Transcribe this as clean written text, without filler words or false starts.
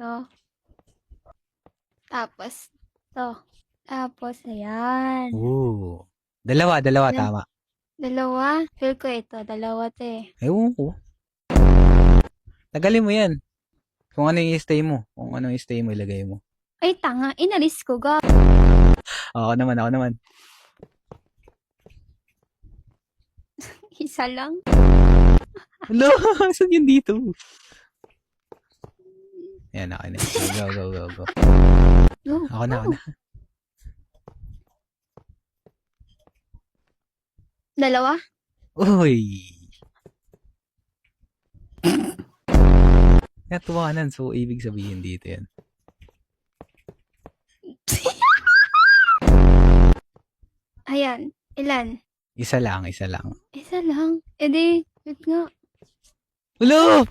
'to. Tapos 'to. Tapos ayan. Oo. Dalawa tama. Dalawa? Feel ko ito, dalawa 'to, eh. Ewan ko. Tagalin mo yan. Kung ano yung stay mo. Kung ano yung stay mo, ilagay mo. Ay tanga, inalis ko ga. Ako naman. Isa lang. Hello, saan yun dito? Yan, ako na. Go. Go. Ako na. Dalawa? Uy! Natuwanan, so ibig sabihin dito yan. Ayan, ilan? Isa lang. Isa lang? E di, wait nga. Hello!